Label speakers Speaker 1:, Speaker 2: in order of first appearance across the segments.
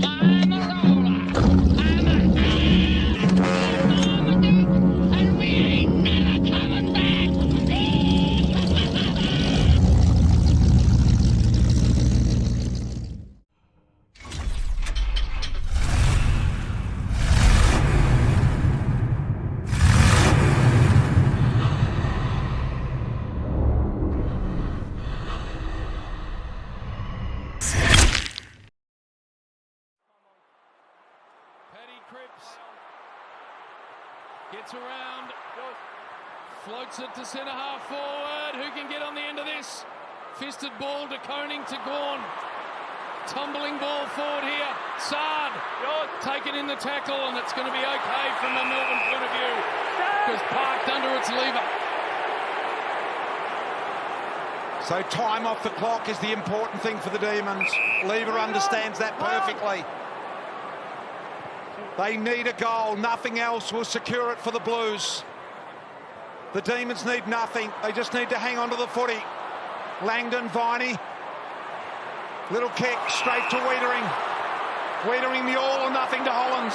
Speaker 1: I'm a roller. I'm a Normandy, and we ain't never coming back.
Speaker 2: Gets around, floats it to centre half forward. Who can get on the end of this? Fisted ball to Koning to Gawn. Tumbling ball forward here. Sard taken in the tackle, and it's going to be okay from the Melbourne point of view because parked under its lever.
Speaker 3: So time off the clock is the important thing for the Demons. Lever understands that perfectly. They need a goal. Nothing else will secure it for the Blues. The Demons need nothing. They just need to hang on to the footy. Langdon, Viney. Little kick straight to Wiedering. Wiedering the all or nothing to Hollands.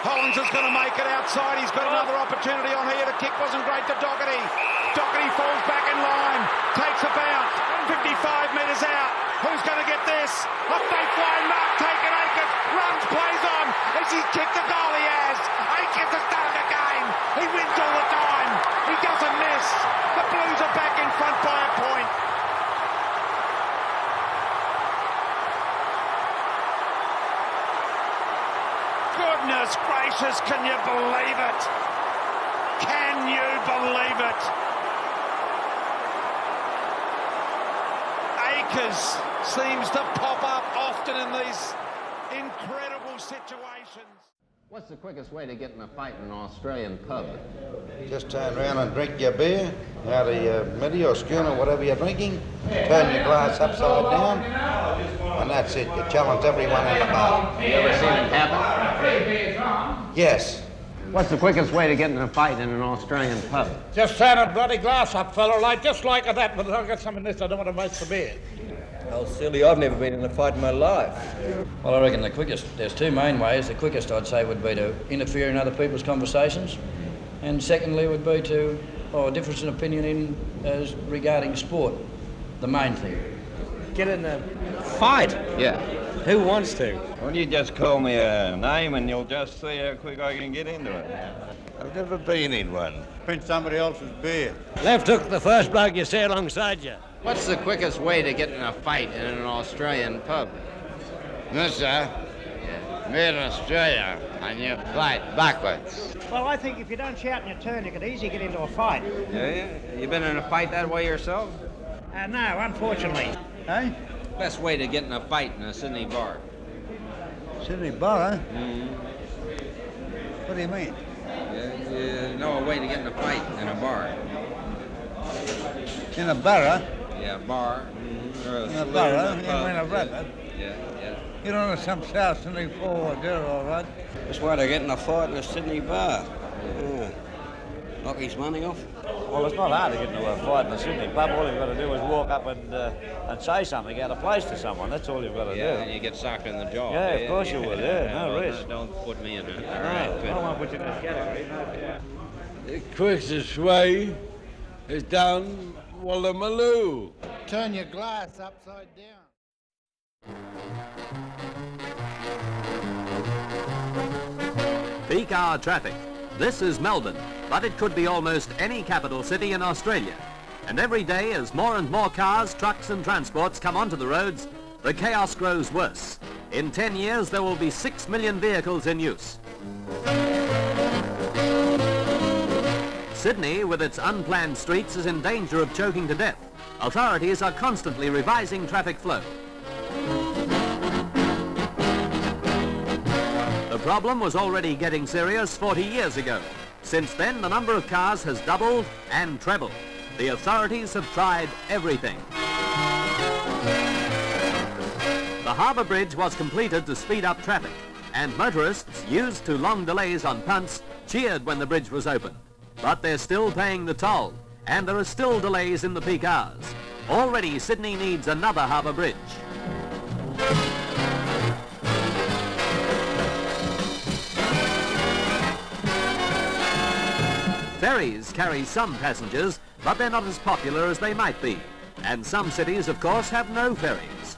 Speaker 3: Hollands is going to make it outside. He's got another opportunity on here. The kick wasn't great to Doherty. Doherty falls back in line. Takes a bounce. 55 metres out. Who's going to get this? Up they fly. Mark taken. Akers runs, plays on. Has he kicked the goal? He has. Akers has done the game. He wins all the time. He doesn't miss. The Blues are back in front by a point. Goodness gracious, can you believe it? Can you believe it? Akers seems to pop up often in these incredible situations.
Speaker 4: What's the quickest way to get in a fight in an Australian pub?
Speaker 5: Just turn around and drink your beer out of your middy or schooner, whatever you're drinking. Turn your glass upside down, and that's it. You challenge everyone in the bar.
Speaker 4: You ever seen it happen?
Speaker 5: Yes.
Speaker 4: What's the quickest way to get in a fight in an Australian pub?
Speaker 6: Just turn a bloody glass up, fella, like just like that, but I'll get some of this. I don't want to waste the beer.
Speaker 7: Oh, silly, I've never been in a fight in my life.
Speaker 8: Well, I reckon the quickest, there's two main ways. The quickest, I'd say, would be to interfere in other people's conversations. And secondly, would be to, a difference in opinion in as regarding sport, the main thing.
Speaker 9: Get in a fight?
Speaker 4: Yeah.
Speaker 9: Who wants to?
Speaker 10: Well, you just call me a name and you'll just see how quick I can get into it. I've never been in one.
Speaker 6: Print somebody else's beer.
Speaker 9: Left hook the first bloke you see alongside you.
Speaker 4: What's the quickest way to get in a fight in an Australian pub?
Speaker 11: Mister, we're in Australia and you fight backwards.
Speaker 12: Well, I think if you don't shout in your turn, you could easily get into a fight.
Speaker 4: Yeah? You been in a fight that way yourself?
Speaker 12: No, unfortunately.
Speaker 6: Hey?
Speaker 4: Best way to get in a fight in a Sydney bar?
Speaker 6: Sydney bar, huh?
Speaker 4: Mm-hmm.
Speaker 6: What do you mean?
Speaker 4: You know a way to get in a fight in a bar.
Speaker 6: In a bar, huh?
Speaker 4: Yeah, bar.
Speaker 6: In a bar, huh? You mean a rabbit?
Speaker 4: Yeah.
Speaker 6: You don't know some South Sydney forward there, all right?
Speaker 10: That's why they're getting a fight in a Sydney bar. Yeah. Knock his money off.
Speaker 13: Well, it's not hard to get into a fight in a Sydney pub. All you've got to do is walk up and say something out of place to someone. That's all you've got to do.
Speaker 10: Yeah, and you get sucked in the jaw.
Speaker 13: Yeah, of course you will, no risk.
Speaker 10: Don't put me in it.
Speaker 13: No, I don't want to put you in this category. No.
Speaker 14: The quickest way is down Woolloomooloo.
Speaker 6: Turn your glass upside down.
Speaker 15: Peak hour traffic. This is Melbourne, but it could be almost any capital city in Australia. And every day, as more and more cars, trucks and transports come onto the roads, the chaos grows worse. In 10 years, there will be 6 million vehicles in use. Sydney, with its unplanned streets, is in danger of choking to death. Authorities are constantly revising traffic flow. The problem was already getting serious 40 years ago. Since then, the number of cars has doubled and trebled. The authorities have tried everything. The Harbour Bridge was completed to speed up traffic, and motorists, used to long delays on punts, cheered when the bridge was open. But they're still paying the toll, and there are still delays in the peak hours. Already, Sydney needs another harbour bridge. Ferries carry some passengers, but they're not as popular as they might be. And some cities, of course, have no ferries.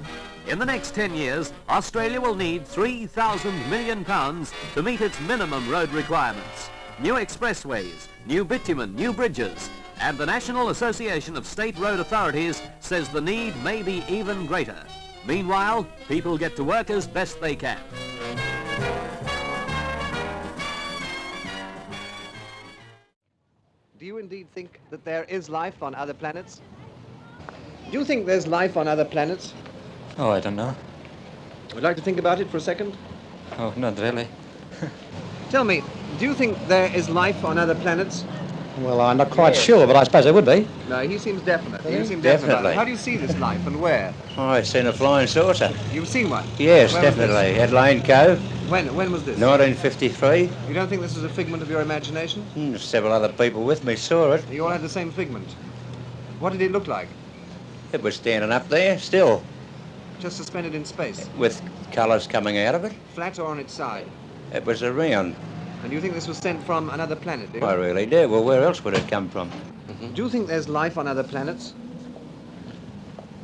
Speaker 15: In the next 10 years, Australia will need £3,000 million to meet its minimum road requirements. New expressways, new bitumen, new bridges, and the National Association of State Road Authorities says the need may be even greater. Meanwhile, people get to work as best they can.
Speaker 16: Do you indeed think that there is life on other planets? Do you think there's life on other planets?
Speaker 17: Oh, I don't know.
Speaker 16: Would you like to think about it for a second?
Speaker 17: Oh, not really.
Speaker 16: Tell me, do you think there is life on other planets?
Speaker 12: Well, I'm not quite sure, but I suppose there would be.
Speaker 16: No, he seems definite. You seem definite.
Speaker 17: Definitely.
Speaker 16: How do you see this life and where?
Speaker 17: Oh, I've seen a flying saucer.
Speaker 16: You've seen one?
Speaker 17: Yes,
Speaker 16: Where was
Speaker 17: definitely. At Lane Cove.
Speaker 16: When was this?
Speaker 17: 1953.
Speaker 16: You don't think this is a figment of your imagination?
Speaker 17: Several other people with me saw it.
Speaker 16: You all had the same figment. What did it look like?
Speaker 17: It was standing up there, still,
Speaker 16: Just suspended in space.
Speaker 17: with colours coming out of it.
Speaker 16: Flat or on its side?
Speaker 17: It was around.
Speaker 16: And you think this was sent from another planet, do you?
Speaker 17: I really do. Well, where else would it come from?
Speaker 16: Do you think there's life on other planets?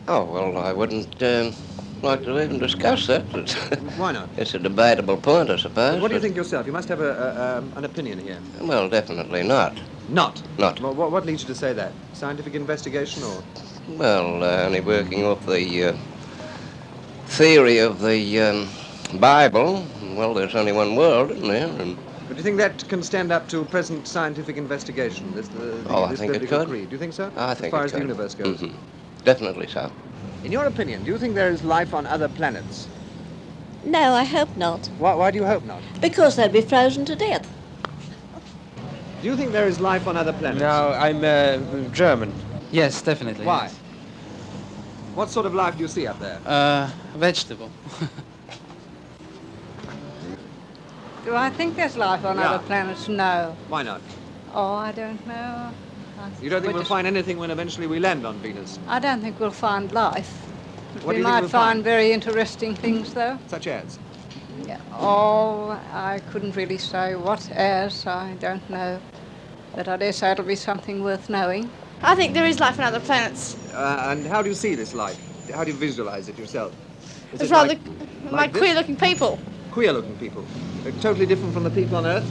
Speaker 18: Oh, well, I wouldn't like to even discuss that.
Speaker 16: Why not?
Speaker 18: It's a debatable point, I suppose.
Speaker 16: What do you think yourself? You must have an opinion here.
Speaker 18: Well, definitely not.
Speaker 16: Not?
Speaker 18: Not.
Speaker 16: Well, what leads you to say that? Scientific investigation or?
Speaker 18: Well, only working off the theory of the Bible. Well, there's only one world, isn't there? And
Speaker 16: But do you think that can stand up to present scientific investigation?
Speaker 18: I
Speaker 16: this
Speaker 18: think it
Speaker 16: biblical
Speaker 18: could.
Speaker 16: creed? Do you think so?
Speaker 18: I think
Speaker 16: as far
Speaker 18: it
Speaker 16: as the
Speaker 18: could.
Speaker 16: universe goes.
Speaker 18: Mhm. Definitely so.
Speaker 16: In your opinion, do you think there is life on other planets?
Speaker 19: No, I hope not.
Speaker 16: Why do you hope not?
Speaker 19: Because they'll be frozen to death.
Speaker 16: Do you think there is life on other planets?
Speaker 20: No, I'm German. Yes, definitely.
Speaker 16: Why?
Speaker 20: Yes.
Speaker 16: What sort of life do you see up there?
Speaker 20: Vegetable.
Speaker 21: Do I think there's life on
Speaker 16: Yeah.
Speaker 21: other planets? No.
Speaker 16: Why not?
Speaker 21: Oh, I don't know.
Speaker 16: You don't think we'll find anything when eventually we land on Venus?
Speaker 21: I don't think we'll find life. But
Speaker 16: What do
Speaker 21: we
Speaker 16: you think
Speaker 21: might
Speaker 16: we'll
Speaker 21: find
Speaker 16: find?
Speaker 21: very interesting things, though.
Speaker 16: Such as?
Speaker 21: Yeah. Oh, I couldn't really say what as. I don't know. But I dare say it'll be something worth knowing.
Speaker 22: I think there is life on other planets.
Speaker 16: And how do you see this life? How do you visualize it yourself? Is
Speaker 22: It's
Speaker 16: it
Speaker 22: rather
Speaker 16: like this?
Speaker 22: queer-looking people.
Speaker 16: Queer-looking people. Totally different from the people on Earth?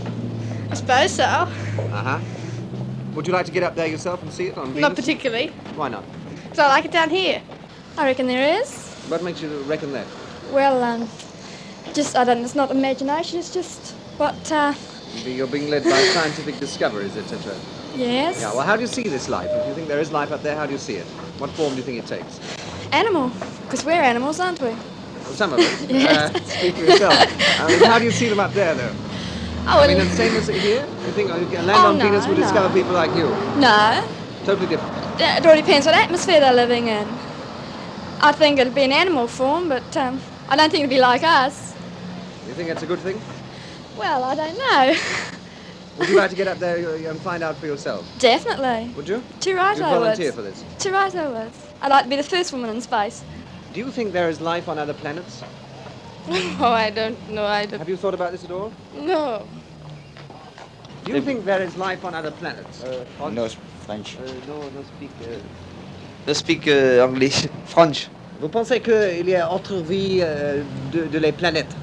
Speaker 22: I suppose so.
Speaker 16: Uh-huh. Would you like to get up there yourself and see it on Venus?
Speaker 22: Not particularly.
Speaker 16: Why not?
Speaker 22: So I like it down here.
Speaker 19: I reckon there is.
Speaker 16: What makes you reckon that?
Speaker 19: Well, I don't know, it's not imagination, it's just what,
Speaker 16: You're being led by scientific discoveries, etc.
Speaker 19: yes.
Speaker 16: Yeah, well, how do you see this life? If you think there is life up there, how do you see it? What form do you think it takes?
Speaker 19: Animal, because we're animals, aren't we?
Speaker 16: Well, some of us.
Speaker 19: Yes.
Speaker 16: Speak for yourself. How do you see them up there, though?
Speaker 19: Oh,
Speaker 16: I mean, the same as here? You think land on
Speaker 19: no,
Speaker 16: Venus would discover
Speaker 19: no.
Speaker 16: people like you?
Speaker 19: No,
Speaker 16: Totally different.
Speaker 19: it all depends what atmosphere they're living in. I think it'll be an animal form, but I don't think it'll be like us.
Speaker 16: You think that's a good thing?
Speaker 19: Well, I don't know.
Speaker 16: Would you like to get up there and find out for yourself?
Speaker 19: Definitely.
Speaker 16: Would you?
Speaker 19: To right
Speaker 16: You'd
Speaker 19: I would.
Speaker 16: volunteer for this?
Speaker 19: To right I would. I'd like to be the first woman in space.
Speaker 16: Do you think there is life on other planets?
Speaker 22: Oh, I don't know.
Speaker 16: Have you thought about this at all?
Speaker 22: No.
Speaker 16: Do you think there is life on other planets?
Speaker 23: No, French.
Speaker 16: No speak.
Speaker 23: I speak English. French.
Speaker 16: Vous pensez qu'il y a autre vie de les planètes?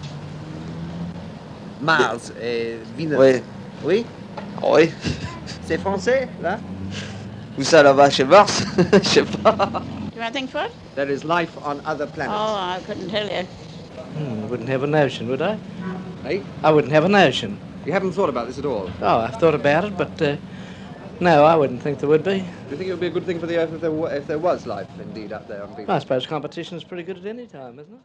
Speaker 16: Mars et Venus.
Speaker 23: Oui.
Speaker 16: Oui?
Speaker 23: Oui.
Speaker 16: C'est français, là?
Speaker 23: Où ça là-bas, chez Mars? Je sais pas.
Speaker 22: Do you want to think for it?
Speaker 16: There is life on other planets.
Speaker 22: Oh, I couldn't tell you.
Speaker 12: I wouldn't have a notion, would I?
Speaker 16: Eh?
Speaker 12: I wouldn't have a notion.
Speaker 16: You haven't thought about this at all?
Speaker 12: Oh, I've thought about it, but no, I wouldn't think there would be.
Speaker 16: Do you think it would be a good thing for the Earth if there was life indeed up there on Venus?
Speaker 12: I suppose competition is pretty good at any time, isn't it?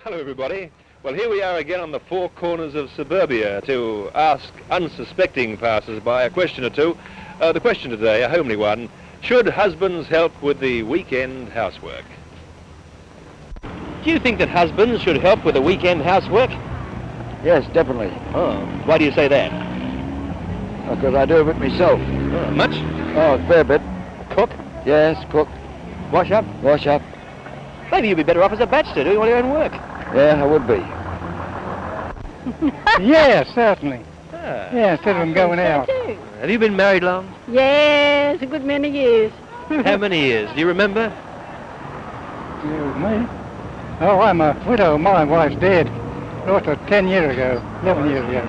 Speaker 1: Hello, everybody. Well, here we are again on the four corners of suburbia to ask unsuspecting passers-by a question or two. The question today, a homely one: should husbands help with the weekend housework? Do you think that husbands should help with the weekend housework?
Speaker 2: Yes, definitely.
Speaker 1: Oh, why do you say that?
Speaker 2: Because I do it myself.
Speaker 1: Oh, much?
Speaker 2: Oh, a fair bit.
Speaker 1: Cook?
Speaker 2: Yes, cook.
Speaker 1: Wash up?
Speaker 2: Wash up.
Speaker 1: Maybe you'd be better off as a bachelor doing all your own work.
Speaker 2: Yeah, I would be.
Speaker 3: Yes, certainly.
Speaker 1: Ah.
Speaker 3: Yeah, instead of them going out.
Speaker 1: Have you been married long?
Speaker 22: Yes, a good many years.
Speaker 1: How many years? Do you remember?
Speaker 3: Excuse me. Oh, I'm a widow. My wife's dead. Lost her 10 years ago, 11 years ago.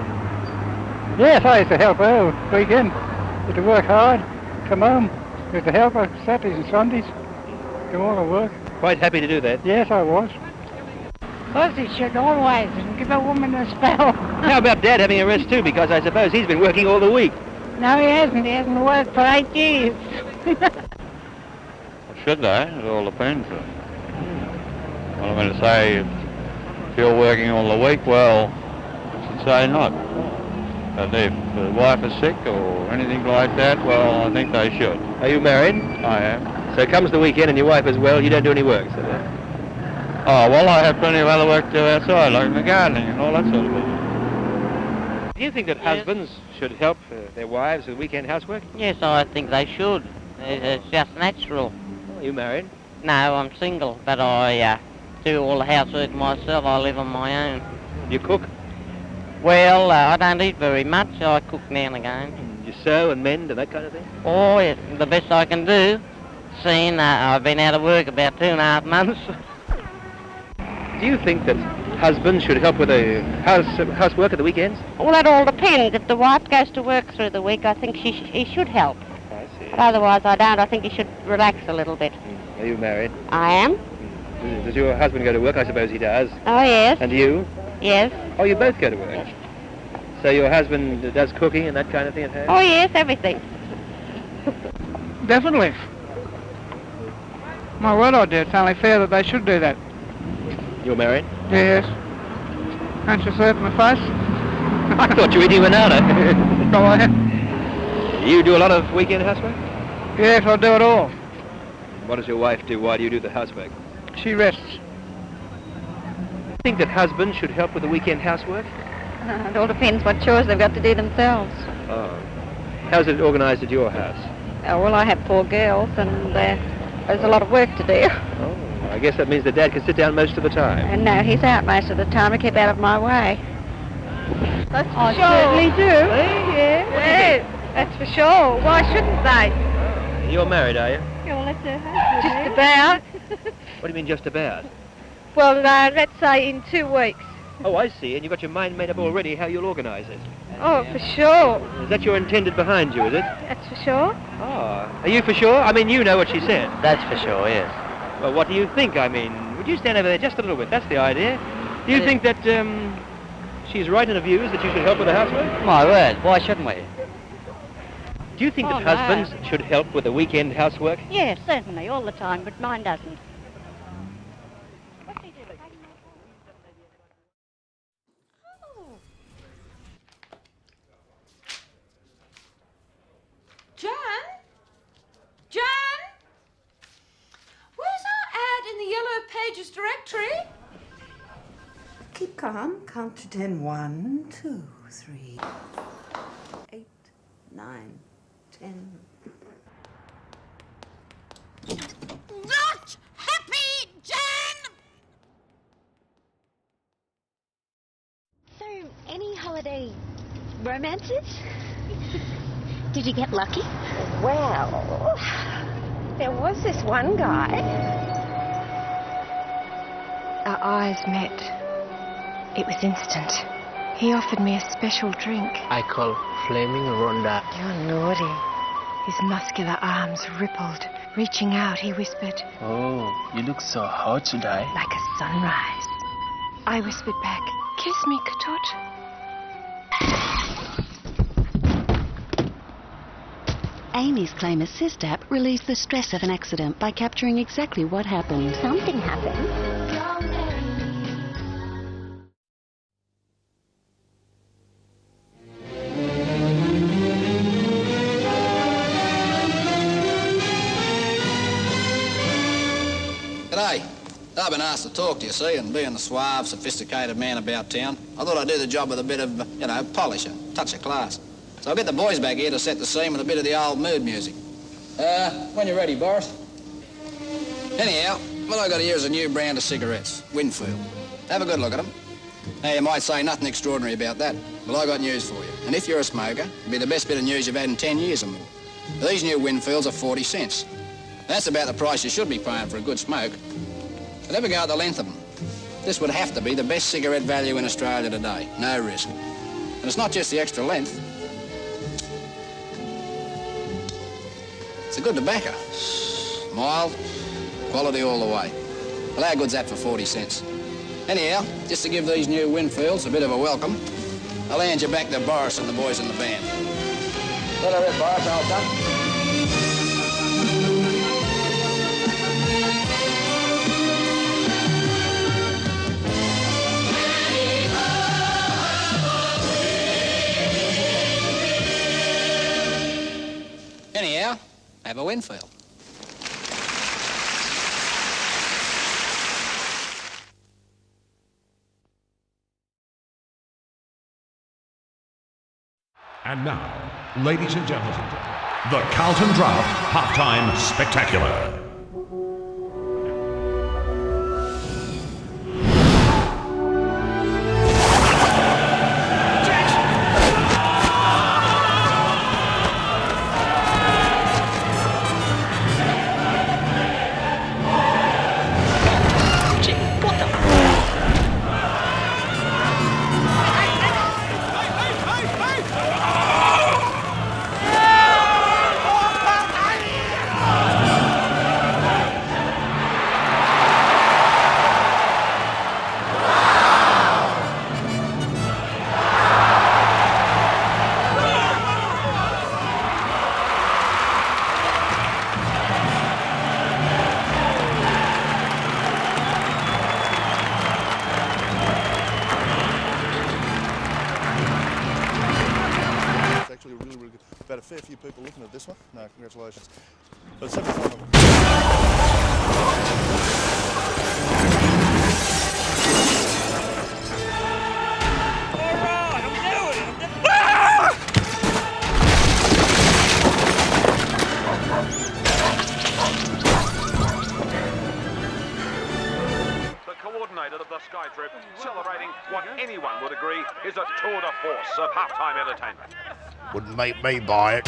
Speaker 3: Yes, I used to help her weekend. Used to work hard, come home. Used to help her Saturdays and Sundays. Do all the work.
Speaker 1: Quite happy to do that?
Speaker 3: Yes, I was.
Speaker 22: Husband should always give a woman a spell.
Speaker 1: How about Dad having a rest too? Because I suppose he's been working all the week.
Speaker 22: No, he hasn't. He hasn't worked for 8 years.
Speaker 24: Should they? It all depends. Well, I'm going to say, if you're working all the week, well, I should say not. But if the wife is sick or anything like that, well, I think they should.
Speaker 1: Are you married?
Speaker 24: I am.
Speaker 1: So it comes the weekend and your wife is well, you don't do any work, so that...
Speaker 24: Oh, well, I have plenty of other work to do outside, like the gardening and all that sort of thing.
Speaker 1: Do you think that husbands should help their wives with weekend housework?
Speaker 25: Yes, I think they should. It's just natural.
Speaker 1: Are you married?
Speaker 25: No, I'm single, but I do all the housework myself. I live on my own.
Speaker 1: Do you cook?
Speaker 25: Well, I don't eat very much. I cook now and again.
Speaker 1: You sew and mend and that kind of thing?
Speaker 25: Oh, yeah, the best I can do. Seeing I've been out of work about 2.5 months.
Speaker 1: Do you think that husbands should help with the housework at the weekends?
Speaker 22: Well, that all depends. If the wife goes to work through the week, I think he should help.
Speaker 1: I see.
Speaker 22: But otherwise, I don't. I think he should relax a little bit.
Speaker 1: Are you married?
Speaker 22: I am.
Speaker 1: Does your husband go to work? I suppose he does.
Speaker 22: Oh, yes.
Speaker 1: And you?
Speaker 22: Yes.
Speaker 1: Oh, you both go to work? So your husband does cooking and that kind of thing at home?
Speaker 22: Oh, yes, everything.
Speaker 3: Definitely. My word, I do. It's only fair that they should do that.
Speaker 1: You're married?
Speaker 3: Yes. Can't you see it in my face?
Speaker 1: I thought you were eating banana.
Speaker 3: Oh, I am.
Speaker 1: You do a lot of weekend housework?
Speaker 3: Yes, I do it all.
Speaker 1: What does your wife do? Why do you do the housework?
Speaker 3: She rests.
Speaker 1: I think that husbands should help with the weekend housework?
Speaker 22: It all depends what chores they've got to do themselves.
Speaker 1: Oh. How's it organised at your house?
Speaker 22: Oh, well, I have 4 girls, and there's a lot of work to do.
Speaker 1: Oh, I guess that means that Dad can sit down most of the time.
Speaker 22: And no, he's out most of the time to keep out of my way. That's
Speaker 19: I certainly do.
Speaker 22: Yes,
Speaker 19: that's for sure. Why shouldn't they?
Speaker 1: You're married, are you?
Speaker 19: Well, that's her husband. Just about.
Speaker 1: What do you mean, just about?
Speaker 19: Well, let's say in 2 weeks.
Speaker 1: Oh, I see. And you've got your mind made up already how you'll organise it.
Speaker 19: Oh, for sure.
Speaker 1: Is that your intended behind you, is it?
Speaker 19: That's for sure.
Speaker 1: Oh. Are you for sure? I mean, you know what she said.
Speaker 25: That's for sure, yes.
Speaker 1: Well, what do you think? I mean, would you stand over there just a little bit? That's the idea. Do you think that she's right in her views that you should help with the housework?
Speaker 25: My word, why shouldn't we?
Speaker 1: Do you think that husbands should help with the weekend housework?
Speaker 22: Yes, certainly, all the time, but mine doesn't.
Speaker 26: Jan? Jan? Where's our ad in the Yellow Pages directory?
Speaker 27: Keep calm. Count to 10. 1, 2, 3, 8, 9, 10.
Speaker 26: Not happy, Jan!
Speaker 28: So, any holiday romances? Did you get lucky?
Speaker 29: Well, there was this one guy. Our eyes met. It was instant. He offered me a special drink.
Speaker 30: I call Flaming Ronda.
Speaker 29: You're naughty. His muscular arms rippled. Reaching out, he whispered,
Speaker 30: Oh, you look so hot today.
Speaker 29: like a sunrise. I whispered back, kiss me, Katut.
Speaker 31: Amy's Claim Assist app relieves the stress of an accident by capturing exactly what happened.
Speaker 28: Something happened.
Speaker 4: I've been asked to talk to you, see, and being the suave, sophisticated man about town, I thought I'd do the job with a bit of, polish, a touch of class. So I'll get the boys back here to set the scene with a bit of the old mood music. When you're ready, Boris. Anyhow, what I got here is a new brand of cigarettes, Winfield. Have a good look at them. Now, you might say nothing extraordinary about that. Well, I got news for you. And if you're a smoker, it'll be the best bit of news you've had in 10 years or more. These new Winfields are 40 cents. That's about the price you should be paying for a good smoke. But have a go at the length of them. This would have to be the best cigarette value in Australia today. No risk. And it's not just the extra length. It's a good tobacco. Mild, quality all the way. Well, how good's that for 40 cents? Anyhow, just to give these new Winfields a bit of a welcome, I'll hand you back to Boris and the boys in the band. Let her rip, Boris, old chap. Anyhow, have a Winfield.
Speaker 5: And now, ladies and gentlemen, the Carlton Draft Halftime Spectacular.
Speaker 6: About a fair few people looking at this one. No, congratulations. But it's
Speaker 1: the coordinator of the Sky Trip, celebrating what anyone would agree is a tour de force of halftime entertainment.
Speaker 5: Wouldn't make me buy it.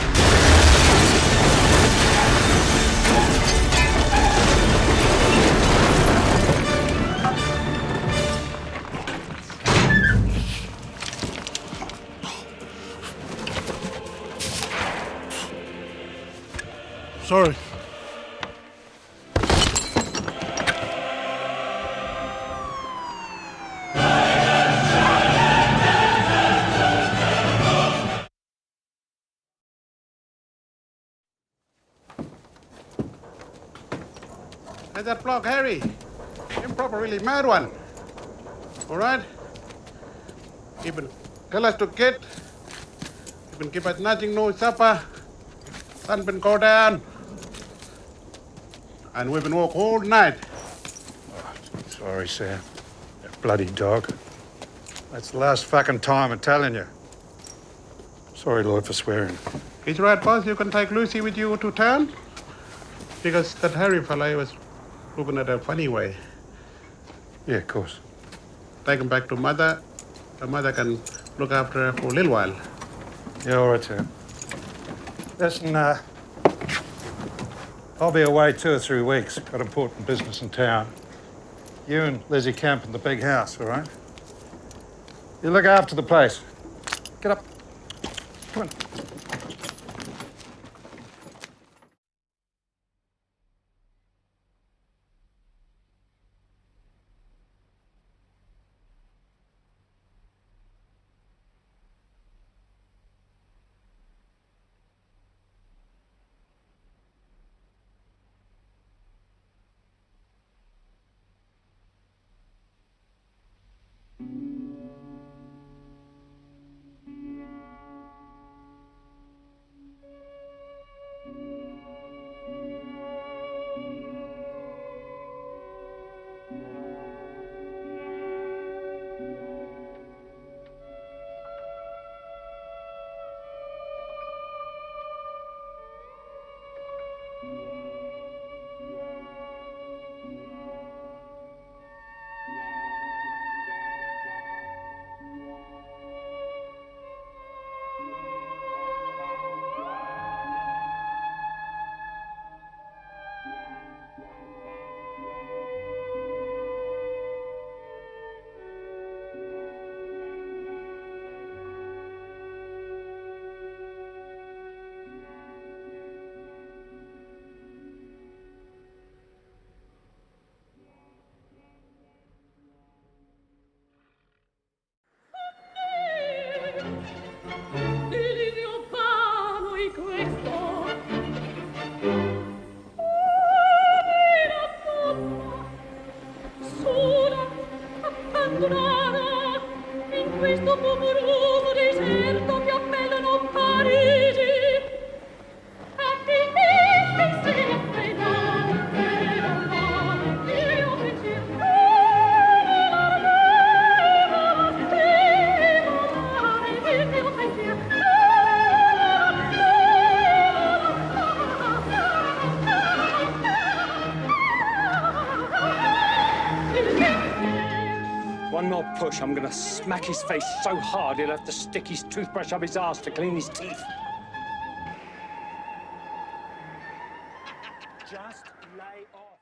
Speaker 6: sorry.
Speaker 3: Hey, that bloke, Harry. Improper, really mad one. All right? Even tell us to get. Even keep us nothing, no supper. Sun been go down. And we've been walk all night.
Speaker 6: Oh, sorry, Sam. That bloody dog. That's the last fucking time I'm telling you. Sorry, Lord, for swearing. It's right, boss. You can take Lucy with you to town. Because that Harry fella was looking at a funny way. Yeah, of course. Take him back to Mother. The mother can look after her for a little while. Yeah, all right, Sam. Listen, I'll be away 2 or 3 weeks. Got important business in town. You and Lizzie camp in the big house, all right? You look after the place. Get up. Come on.
Speaker 26: delirio vano in questo. Una donna sola, abbandonata, in questo polveroso deserto che appellano Parigi.
Speaker 7: One more push, I'm gonna smack his face so hard he'll have to stick his toothbrush up his arse to clean his teeth. Just lay off.